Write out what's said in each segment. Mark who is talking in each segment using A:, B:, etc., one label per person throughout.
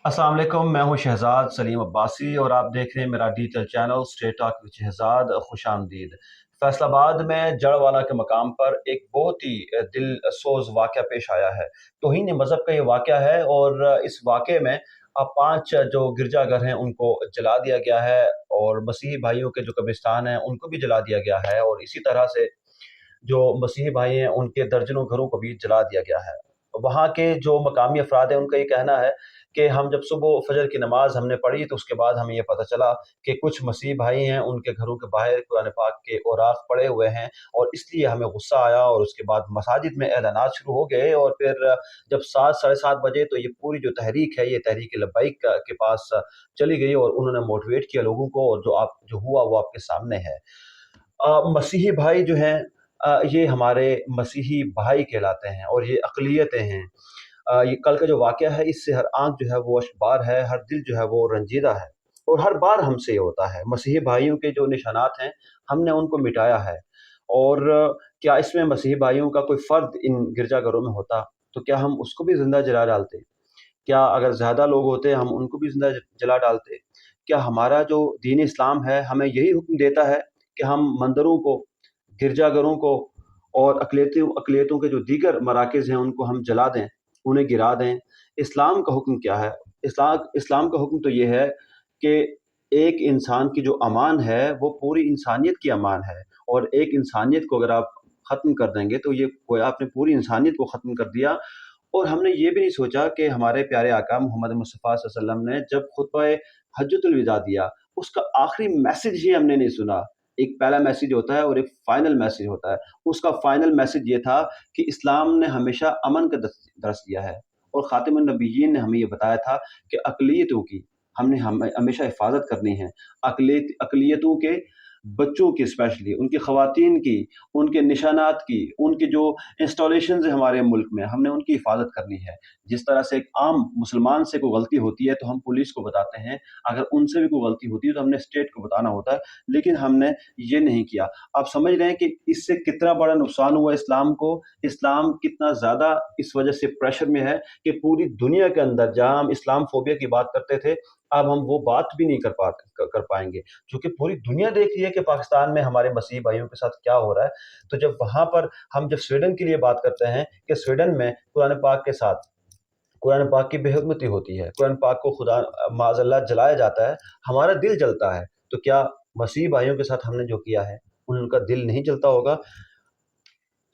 A: अस्सलाम वालेकुम, मैं हूं शहजाद सलीम अब्बासी और आप देख रहे हैं मेरा digital channel straight talk with Shahzad. खुश आमदीद। फैसलाबाद में जड़वाला के मकाम पर एक बहुत ही दिल सोज वाक़या पेश आया है। तौहीन मज़हब का ये वाक़या है और इस वाक़े में अब 5 जो गिरजाघर हैं उनको जला दिया गया है और मसीही भाइयों के जो कब्रिस्तान हैं उनको भी जला दिया गया है और इसी तरह से जो मसीही भाई हैं उनके दर्जनों घरों को भी जला दिया गया है। वहाँ के जो मकामी अफ़राद हैं उनका ये कहना है कि हम जब सुबह फ़जर की नमाज़ हमने पढ़ी तो उसके बाद हमें ये पता चला कि कुछ मसीही भाई हैं उनके घरों के बाहर कुरान पाक के औराक़ पड़े हुए हैं और इसलिए हमें गुस्सा आया और उसके बाद मसाजिद में एलानात शुरू हो गए और फिर जब 7 साढ़े 7 बजे तो ये पूरी जो तहरीक है ये तहरीक लब्बैक के पास चली गई और उन्होंने मोटिवेट किया लोगों को और जो हुआ वो आपके सामने है। मसीही भाई जो हैं ये हमारे मसीही भाई कहलाते हैं और ये अक़लियतें हैं। ये कल का जो वाक़या है इससे हर आँख जो है वो अशबार है, हर दिल जो है वो रंजीदा है और हर बार हमसे ये होता है। मसीही भाइयों के जो निशानात हैं, हमने उनको मिटाया है और क्या इसमें मसीही भाइयों का कोई फ़र्द इन गिरजाघरों में होता, तो क्या हम उसको भी ज़िंदा जला डालते? क्या अगर ज़्यादा लोग होते हम उनको भी ज़िंदा जला डालते? क्या हमारा जो दीन इस्लाम है हमें यही हुक्म देता है कि हम मंदिरों को, गिरजाघरों को और अक़लियतों के जो दीगर मराकिज़ हैं उनको हम जला दें, उन्हें गिरा दें? इस्लाम का हुक्म क्या है? इस्लाम का हुक्म तो ये है कि एक इंसान की जो अमान है वो पूरी इंसानियत की अमान है और एक इंसानियत को अगर आप ख़त्म कर देंगे तो ये गोया आपने पूरी इंसानियत को ख़त्म कर दिया। और हमने ये भी नहीं सोचा कि हमारे प्यारे आका मोहम्मद मुस्तफ़ा सल्लल्लाहु अलैहि वसल्लम ने जब खुतबा हज्जतुल विदा दिया, उसका आखिरी मैसेज ही हमने नहीं सुना। एक पहला मैसेज होता है और एक फाइनल मैसेज होता है। उसका फाइनल मैसेज ये था कि इस्लाम ने हमेशा अमन का दर्स दिया है और ख़ातिमुन नबिय्यीन ने हमें ये बताया था कि अक़लियतों की हमने हमेशा हिफ़ाज़त करनी है। अक़लियतों के बच्चों की स्पेशली, उनकी ख़वातीन की, उनके निशानात की, उनके जो इंस्टॉलेशंस हैं हमारे मुल्क में, हमने उनकी हिफ़ाज़त करनी है। जिस तरह से एक आम मुसलमान से कोई गलती होती है तो हम पुलिस को बताते हैं, अगर उनसे भी कोई गलती होती है तो हमने स्टेट को बताना होता है, लेकिन हमने ये नहीं किया। आप समझ रहे हैं कि इससे कितना बड़ा नुकसान हुआ इस्लाम को, इस्लाम कितना ज़्यादा इस वजह से प्रेशर में है कि पूरी दुनिया के अंदर जहाँ हम इस्लामोफोबिया की बात करते थे, अब हम वो बात भी नहीं कर पाएँगे। क्योंकि पूरी दुनिया देख रही है कि पाकिस्तान में हमारे मसीही भाइयों के साथ क्या हो रहा है। तो जब वहाँ पर हम जब स्वीडन की लिए बात करते हैं कि स्वीडन में कुरान पाक के साथ कुरान पाक की बेहुरमती होती है, कुरान पाक को खुदा माज़अल्लाह जलाया जाता है, हमारा दिल जलता है। तो क्या मसीही भाइयों के साथ हमने जो किया है, उनका दिल नहीं जलता होगा?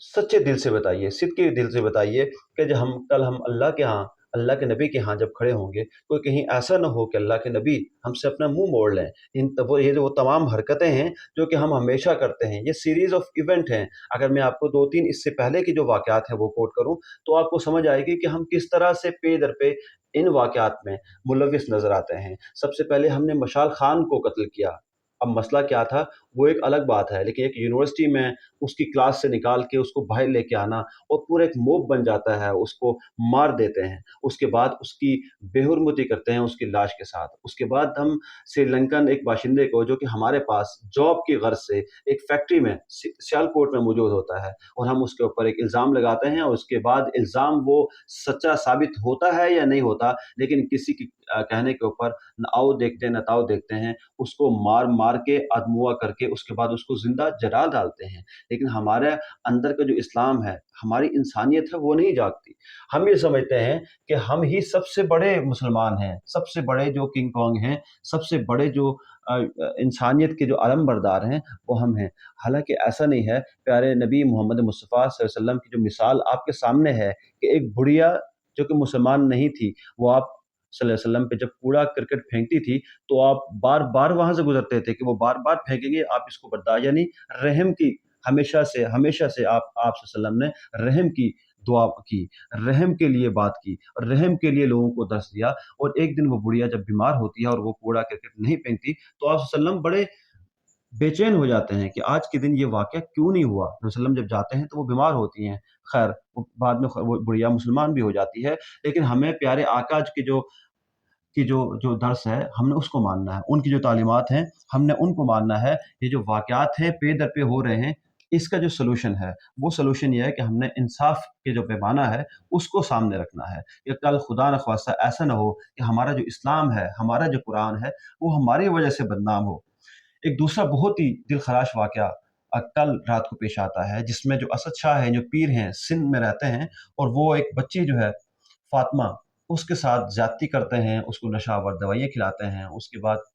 A: सच्चे दिल से बताइए, सिद्क़ के दिल से बताइए कि जब हम कल हम अल्लाह के यहाँ, अल्लाह के नबी के यहाँ जब खड़े होंगे, कोई कहीं ऐसा ना हो कि अल्लाह के नबी हमसे अपना मुँह मोड़ लें। इन तब वो ये जो वो तमाम हरकतें हैं, जो कि हम हमेशा करते हैं, ये सीरीज़ ऑफ इवेंट हैं। अगर मैं आपको 2-3 इससे पहले की जो वाक़यात हैं, वो कोट करूँ, तो आपको समझ आएगी कि हम किस तरह से पे दर पे इन वाक़यात में मुलव्विस नज़र आते हैं। सबसे पहले हमने मशाल खान को कत्ल किया। अब मसला क्या था, वो एक अलग बात है, लेकिन एक यूनिवर्सिटी में उसकी क्लास से निकाल के उसको बाहर लेके आना और पूरा एक मॉब बन जाता है, उसको मार देते हैं। उसके बाद उसकी बेहुरमती करते हैं उसकी लाश के साथ। उसके बाद हम श्रीलंकन एक बाशिंदे को जो कि हमारे पास जॉब की गर्ज़ से एक फैक्ट्री में सियालकोट में मौजूद होता है और हम उसके ऊपर एक इल्ज़ाम लगाते हैं और उसके बाद इल्ज़ाम वो सच्चा साबित होता है या नहीं होता, लेकिन किसी की कहने के ऊपर न आओ देखते हैं, न ताओ देखते हैं, उसको मार-मार के अधमुआ करके उसके बाद उसको ज़िंदा जला डालते हैं। लेकिन हमारे अंदर का जो इस्लाम है, हमारी इंसानियत है, वो नहीं जागती। हम ये समझते हैं कि हम ही सबसे बड़े मुसलमान हैं, सबसे बड़े जो किंग कॉन्ग हैं, सबसे बड़े जो इंसानियत के जो अलमबरदार हैं, वो हम हैं। हालाँकि ऐसा नहीं है, प्यारे नबी मोहम्मद मुस्तफ़ा सल्लल्लाहु अलैहि वसल्लम की जो मिसाल आपके सामने है कि एक बुढ़िया जो कि मुसलमान नहीं थी, वो आप सल्लल्लाहु अलैहि वसल्लम पे जब कूड़ा-करकट फेंकती थी, तो आप बार-बार वहाँ से गुज़रते थे कि वो बार-बार फेंकेंगे, आप इसको बर्दाश्त यानी रहम की हमेशा से आप सल्लल्लाहु अलैहि वसल्लम ने रहम की दुआ की, रहम के लिए बात की और रहम के लिए लोगों को दर्स दिया और एक दिन वो बुढ़िया जब बीमार होती है और वो कूड़ा-करकट नहीं फेंकती, तो आप सल्लल्लाहु अलैहि वसल्लम बड़े बेचैन हो जाते हैं कि आज के दिन ये वाक़या क्यों नहीं हुआ? नबी वसल्लम जब जाते हैं तो वो बीमार होती हैं। ख़ैर वो बाद में वो बुढ़िया मुसलमान भी हो जाती है, लेकिन हमें प्यारे आका के जो जो दर्स है, हमने उसको मानना है। उनकी जो तालीमात हैं, हमने उनको मानना है। ये जो वाक़यात हैं, पे दर पे हो रहे हैं, इसका जो सलूशन है वो सलूशन ये है कि हमने इंसाफ के जो पैमाना है उसको सामने रखना है कि कल खुदा न ख्वास्ता ऐसा ना हो कि हमारा जो इस्लाम है, हमारा जो कुरान है, वो हमारी वजह से बदनाम हो। एक दूसरा बहुत ही दिल खराश वाक़या कल रात को पेश आता है, जिसमें जो असद शाह हैं, जो पीर हैं, सिंध में रहते हैं, और वो एक बच्ची जो है फ़ातिमा, उसके साथ ज़्यादती करते हैं, उसको नशावर दवाइयाँ खिलाते हैं। उसके बाद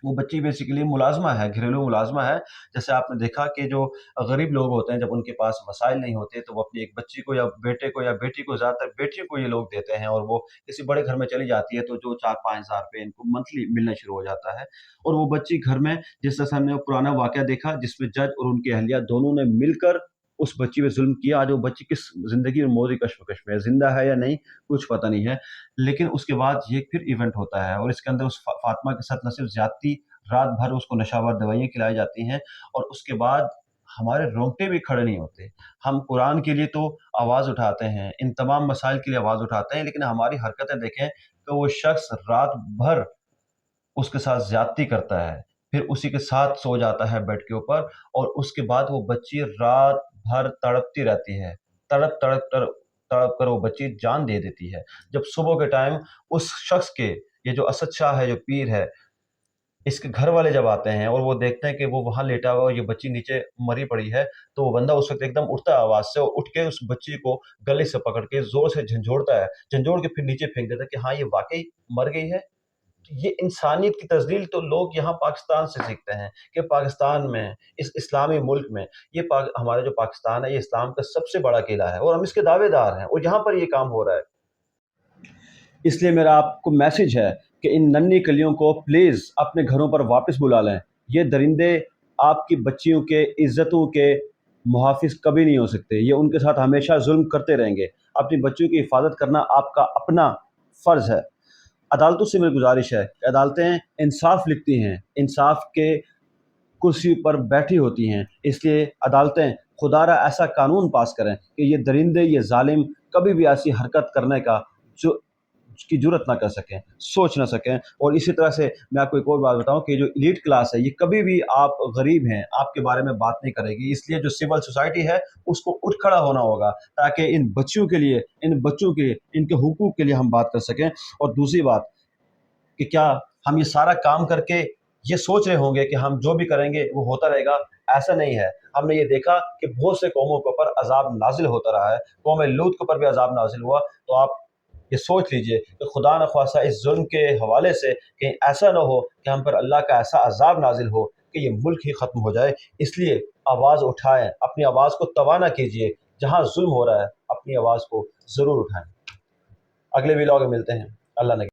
A: वो बच्ची बेसिकली मुलाज़िमा है, घरेलू मुलाज़िमा है। जैसे आपने देखा कि जो गरीब लोग होते हैं, जब उनके पास वसाइल नहीं होते, तो वो अपनी एक बच्ची को या बेटे को या बेटी को, ज़्यादातर बेटियों को ये लोग देते हैं, और वो किसी बड़े घर में चली जाती है, तो जो 4-5 हज़ार रुपए इनको मंथली मिलना शुरू हो जाता है। और वो बच्ची घर में, जिस तरह से हमने वो पुराना वाक़या देखा, जिसमें जज और उनकी अहलिया दोनों ने मिलकर उस बच्ची पे ज़ुल्म किया। आज वो बच्ची किस ज़िंदगी और मौत की कश्मकश में है, ज़िंदा है या नहीं, कुछ पता नहीं है। लेकिन उसके बाद ये फिर इवेंट होता है, और इसके अंदर उस फ़ातिमा के साथ न सिर्फ़ ज़्यादती, रात भर उसको नशावर दवाइयाँ खिलाई जाती हैं, और उसके बाद हमारे रोंगटे भी खड़े नहीं होते। हम कुरान के लिए तो आवाज़ उठाते हैं, इन तमाम मसाइल के लिए आवाज़ उठाते हैं, लेकिन हमारी हरकतें देखें तो वो शख्स रात भर उसके साथ ज़्यादती करता है, फिर उसी के साथ सो जाता है बेड के ऊपर, और उसके बाद वो बच्ची रात भर तड़पती रहती है। तड़प कर वो बच्ची जान दे देती है। जब सुबह के टाइम उस शख्स के, ये जो असद शाह है, जो पीर है, इसके घर वाले जब आते हैं और वो देखते हैं कि वो वहाँ लेटा हुआ है और ये बच्ची नीचे मरी पड़ी है, तो वो बंदा उस वक़्त एकदम उठता है आवाज़ से, और उठ के उस बच्ची को गले से पकड़ के ज़ोर से झंझोड़ता है। झंझोड़ के फिर नीचे फेंक देता है कि हाँ, ये वाक़ई मर गई है। तो ये इंसानियत की तज़लील तो लोग यहाँ पाकिस्तान से सीखते हैं कि पाकिस्तान में, इस इस्लामी मुल्क में, ये हमारा जो पाकिस्तान है, ये इस्लाम का सबसे बड़ा किला है, और हम इसके दावेदार हैं, और यहाँ पर ये काम हो रहा है। इसलिए मेरा आपको मैसेज है कि इन नन्ही कलियों को प्लीज़ अपने घरों पर वापस बुला लें। ये दरिंदे आपकी बच्चियों के, इज़्ज़तों के मुहाफ़िज़ कभी नहीं हो सकते। ये उनके साथ हमेशा ज़ुल्म करते रहेंगे। अपनी बच्चियों की हिफ़ाज़त करना आपका अपना फ़र्ज़ है। अदालतों से मेरी गुज़ारिश है कि अदालतें इंसाफ़ लिखती हैं, इंसाफ़ के कुर्सी पर बैठी होती हैं। इसलिए अदालतें खुदारा ऐसा कानून पास करें कि ये दरिंदे, ये ज़ालिम कभी भी ऐसी हरकत करने का जो की जुर्रत ना कर सकें, सोच ना सकें। और इसी तरह से मैं आपको एक और बात बताऊँ कि जो एलीट क्लास है, ये कभी भी, आप गरीब हैं, आपके बारे में बात नहीं करेगी। इसलिए जो सिविल सोसाइटी है, उसको उठ खड़ा होना होगा, ताकि इन बच्चियों के लिए, इन बच्चों के, इनके हुकूक के लिए हम बात कर सकें। और दूसरी बात कि क्या हम ये सारा काम करके ये सोच रहे होंगे कि हम जो भी करेंगे वो होता रहेगा? ऐसा नहीं है। हमने ये देखा कि बहुत से कौमों के ऊपर अज़ाब नाज़िल होता रहा है। कौम लूत के ऊपर भी अज़ाब नाज़िल हुआ। तो आप ये सोच लीजिए कि खुदा न ख़्वास्ता इस ज़ुल्म के हवाले से कहीं ऐसा ना हो कि हम पर अल्लाह का ऐसा अज़ाब नाज़िल हो कि ये मुल्क ही ख़त्म हो जाए। इसलिए आवाज़ उठाएँ, अपनी आवाज़ को तवा ना कीजिए। जहाँ ज़ुल्म हो रहा है, अपनी आवाज़ को ज़रूर उठाएँ। अगले व्लॉग में मिलते हैं। अल्लाह ने